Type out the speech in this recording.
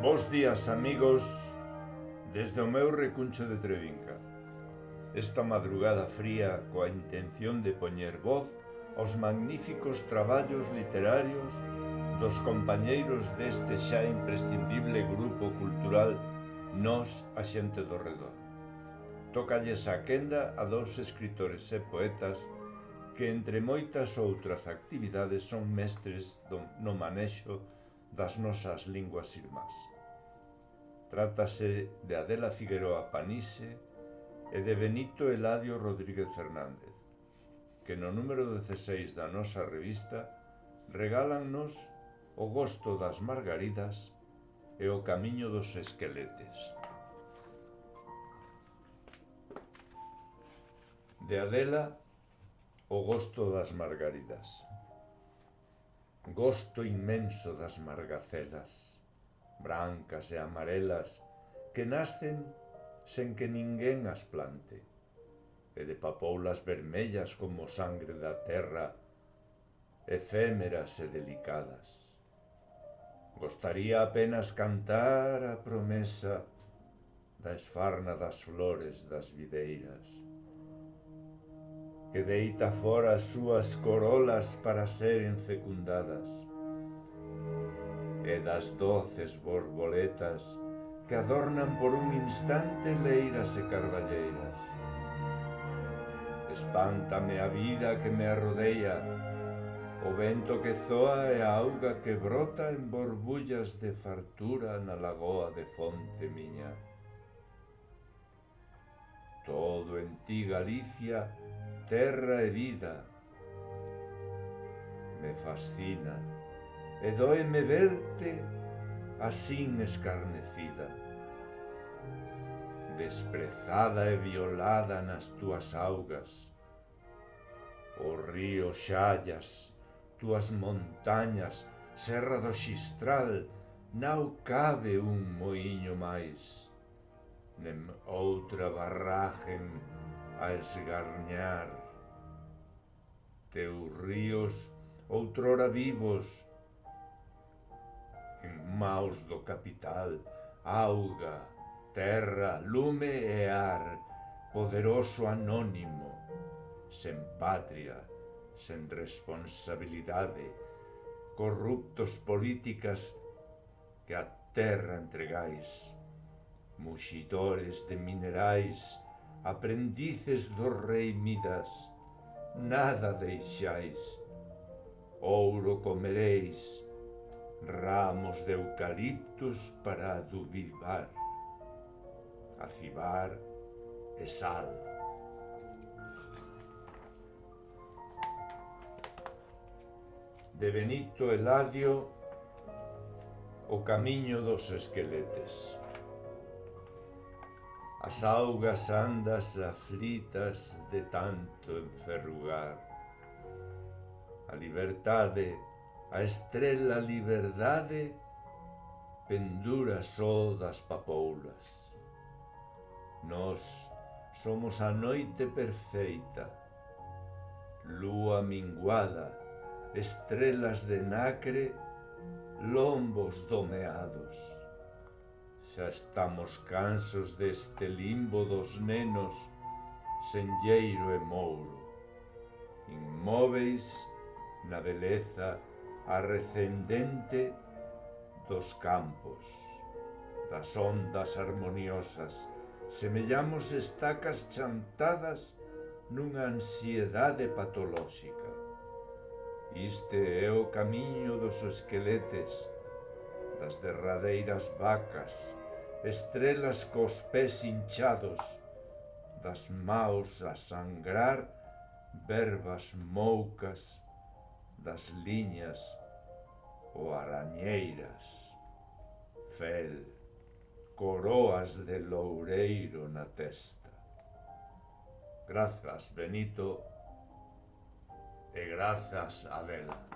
Bos días, amigos, desde o meu recuncho de Trevinca. Esta madrugada fría coa intención de poñer voz aos magníficos traballos literarios dos compañeiros deste xa imprescindible grupo cultural Nós, a xente do redor. Tócalles a quenda a dous escritores e poetas que, entre moitas outras actividades, son mestres no manexo das nosas linguas irmás. Trátase de Adela Figueroa Panise e de Benito Eladio Rodríguez Fernández, que no número 16 da nosa revista regálannos O gosto das margaridas e O camiño dos esqueletes. De Adela, O gosto das margaridas. Gosto inmenso das margacelas, brancas e amarelas, que nascen sen que ninguén as plante, e de papoulas vermellas como sangre da terra, efémeras e delicadas. Gostaría apenas cantar a promesa da esfarna das flores das videiras, que deita fora as súas corolas para seren fecundadas, e das doces borboletas que adornan por un instante leiras e carballeiras. Espántame a vida que me arrodeia, o vento que zoa e a auga que brota en borbullas de fartura na lagoa de fonte miña. Todo en ti, Galicia, terra e vida. Me fascina e dóeme verte asín escarnecida, desprezada e violada nas túas augas, o río Xallas, túas montañas, Serra do Xistral, non cabe un moiño máis, nen outra barragen a esgarñar. Teus ríos, outrora vivos, en maus do capital, auga, terra, lume e ar, poderoso anónimo, sen patria, sen responsabilidade, corruptos políticas que a terra entregais, muxidores de minerais, aprendices do rei Midas, nada deixais, ouro comereis, ramos de eucaliptus para adubivar, acibar e sal. De Benito Eladio, O camiño dos esqueletes. As augas andas aflitas de tanto enferrugar. A liberdade, a estrela liberdade, pendura só das papoulas. Nós somos a noite perfeita, lúa minguada, estrelas de nacre, lombos domeados. Xa estamos cansos deste limbo dos nenos, senlleiro e mouro, inmóveis na beleza arrecendente dos campos, das ondas armoniosas. Semellamos estacas chantadas nunha ansiedade patolóxica. Iste é o camiño dos esqueletes, das derradeiras vacas, estrelas cos pés hinchados, das maos a sangrar, verbas moucas, das liñas ou arañeiras, fel, coroas de loureiro na testa. Grazas, Benito, e grazas, Adela.